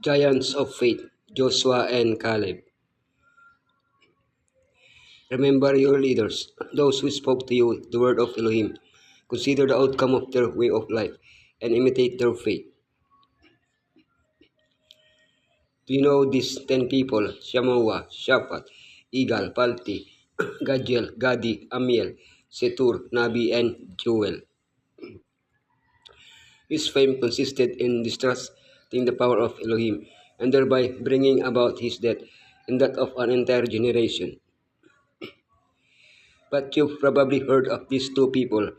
Giants of Faith, Joshua and Caleb. Remember your leaders, those who spoke to you the word of Elohim. Consider the outcome of their way of life and imitate their faith. Do you know these 10 people? Shammua, Shaphat, Igal, Palti, Gadjel, Gadi, Amiel, Setur, Nabi, and Joel. His fame consisted in distrusting the power of Elohim and thereby bringing about his death and that of an entire generation. But you've probably heard of these two people,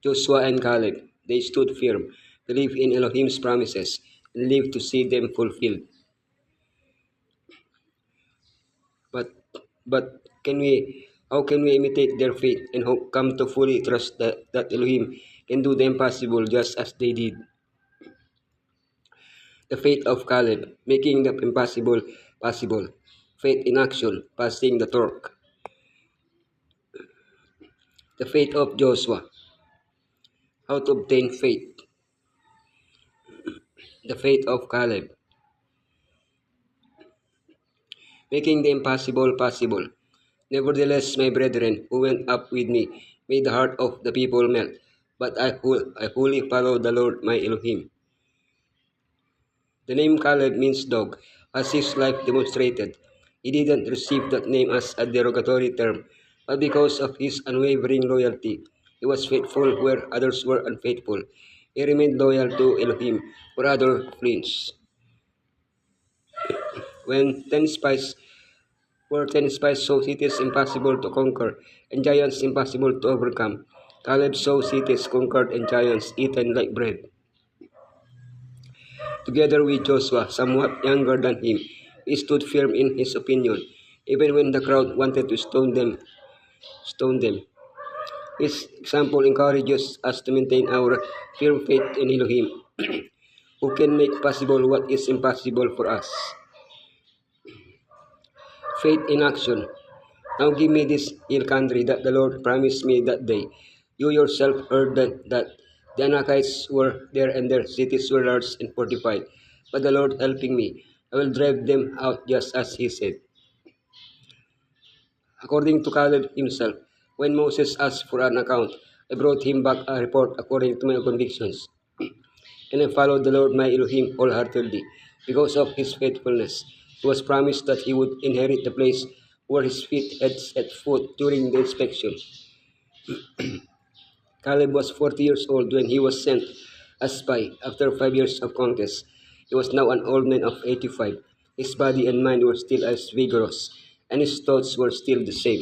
Joshua and Caleb. They stood firm, believed in Elohim's promises, and lived to see them fulfilled. But how can we imitate their faith and come to fully trust that Elohim can do the impossible just as they did? The faith of Caleb, making the impossible possible. Faith in action, passing the torch. The faith of Joshua, how to obtain faith. The faith of Caleb, making the impossible possible. Nevertheless, my brethren, who went up with me, made the heart of the people melt. But I wholly follow the Lord my Elohim. The name Caleb means dog, as his life demonstrated. He didn't receive that name as a derogatory term, but because of his unwavering loyalty. He was faithful where others were unfaithful. He remained loyal to Elohim where others flinched. When 10 spies saw cities impossible to conquer and giants impossible to overcome, Caleb saw cities conquered and giants eaten like bread. Together with Joshua, somewhat younger than him, he stood firm in his opinion, even when the crowd wanted to stone them. His example encourages us to maintain our firm faith in Elohim, who can make possible what is impossible for us. Faith in action. Now give me this hill country that the Lord promised me that day. You yourself heard that the Anakites were there and their cities were large and fortified. But the Lord helping me, I will drive them out just as he said. According to Caleb himself, when Moses asked for an account, I brought him back a report according to my convictions. And I followed the Lord my Elohim wholeheartedly because of his faithfulness. It was promised that he would inherit the place where his feet had set foot during the inspection. Caleb was 40 years old when he was sent as spy after 5 years of conquest. He was now an old man of 85. His body and mind were still as vigorous, and his thoughts were still the same.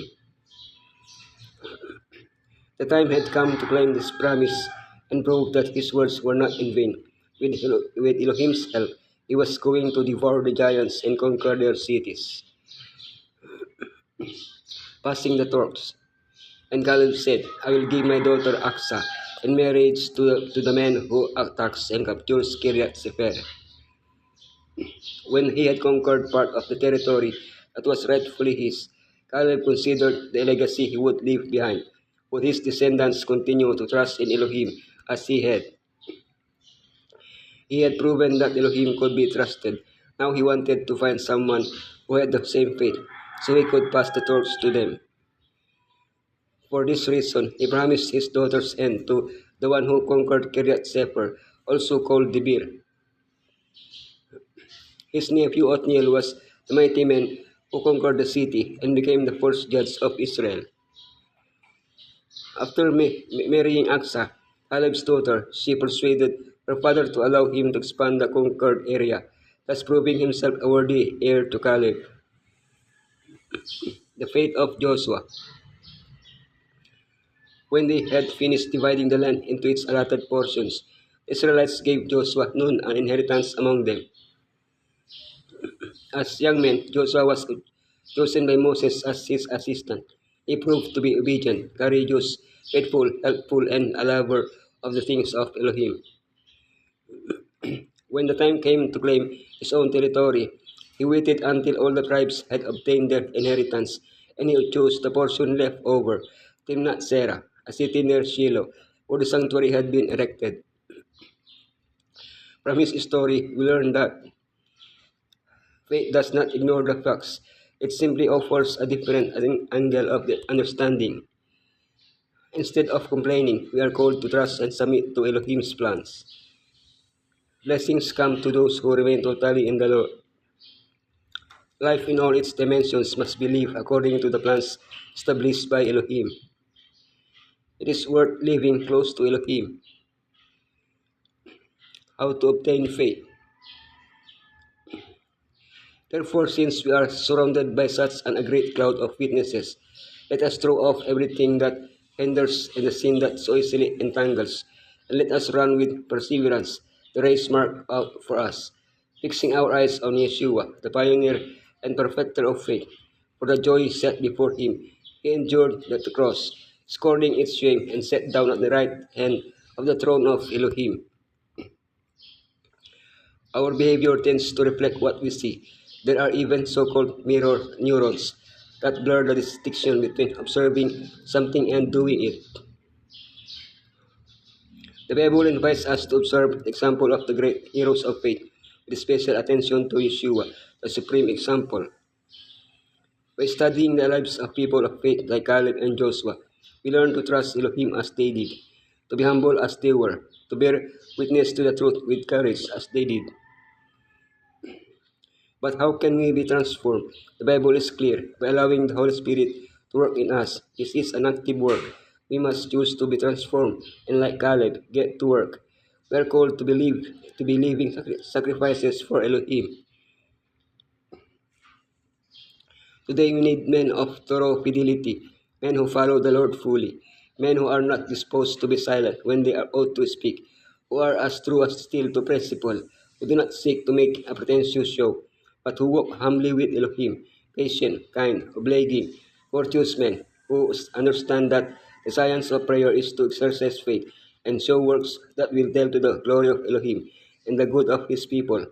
The time had come to claim this promise and prove that his words were not in vain. With Elohim's help, he was going to devour the giants and conquer their cities. Passing the torch. And Caleb said, I will give my daughter Aksa in marriage to the man who attacks and captures Kiryat Sefer. When he had conquered part of the territory that was rightfully his, Caleb considered the legacy he would leave behind. Would his descendants continue to trust in Elohim as he had? He had proven that Elohim could be trusted. Now he wanted to find someone who had the same faith, so he could pass the torch to them. For this reason, he promised his daughter's hand to the one who conquered Kiryat Sefer, also called Debir. His nephew Othniel was the mighty man who conquered the city and became the first judge of Israel. After marrying Aksa, Caleb's daughter, she persuaded her father to allow him to expand the conquered area, thus proving himself a worthy heir to Caleb. The faith of Joshua. When they had finished dividing the land into its allotted portions, the Israelites gave Joshua Nun an inheritance among them. As young men, Joshua was chosen by Moses as his assistant. He proved to be obedient, courageous, faithful, helpful, and a lover of the things of Elohim. When the time came to claim his own territory, he waited until all the tribes had obtained their inheritance, and he chose the portion left over, Timnath Serah, a city near Shiloh, where the sanctuary had been erected. From his story, we learn that Faith does not ignore the facts. It simply offers a different angle of the understanding. Instead of complaining, we are called to trust and submit to Elohim's plans. Blessings come to those who remain totally in the Lord. Life in all its dimensions must be lived according to the plans established by Elohim. It is worth living close to Elohim. How to obtain faith? Therefore, since we are surrounded by such a great cloud of witnesses, let us throw off everything that hinders and the sin that so easily entangles, and let us run with perseverance the race marked out for us, fixing our eyes on Yeshua, the pioneer and perfecter of faith. For the joy set before him, he endured the cross, scorning its shame, and sat down at the right hand of the throne of Elohim. Our behavior tends to reflect what we see. There are even so-called mirror neurons that blur the distinction between observing something and doing it. The Bible invites us to observe the example of the great heroes of faith, with special attention to Yeshua, the supreme example. By studying the lives of people of faith like Caleb and Joshua, we learn to trust Elohim as they did, to be humble as they were, to bear witness to the truth with courage as they did. But how can we be transformed? The Bible is clear. By allowing the Holy Spirit to work in us, this is an active work. We must choose to be transformed, and like Caleb, get to work. We are called to be living sacrifices for Elohim. Today we need men of thorough fidelity, men who follow the Lord fully, men who are not disposed to be silent when they are ought to speak, who are as true as steel to principle, who do not seek to make a pretentious show, but who walk humbly with Elohim, patient, kind, obliging, courteous men, who understand that the science of prayer is to exercise faith and show works that will tell to the glory of Elohim and the good of his people.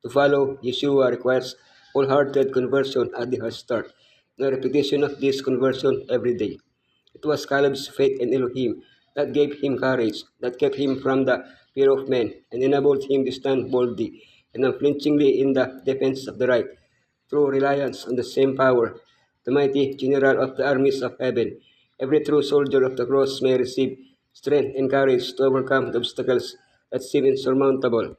To follow Yeshua requires wholehearted conversion at the start, and a repetition of this conversion every day. It was Caleb's faith in Elohim that gave him courage, that kept him from the fear of men, and enabled him to stand boldly and unflinchingly in the defense of the right, through reliance on the same power, the mighty general of the armies of heaven. Every true soldier of the cross may receive strength and courage to overcome the obstacles that seem insurmountable.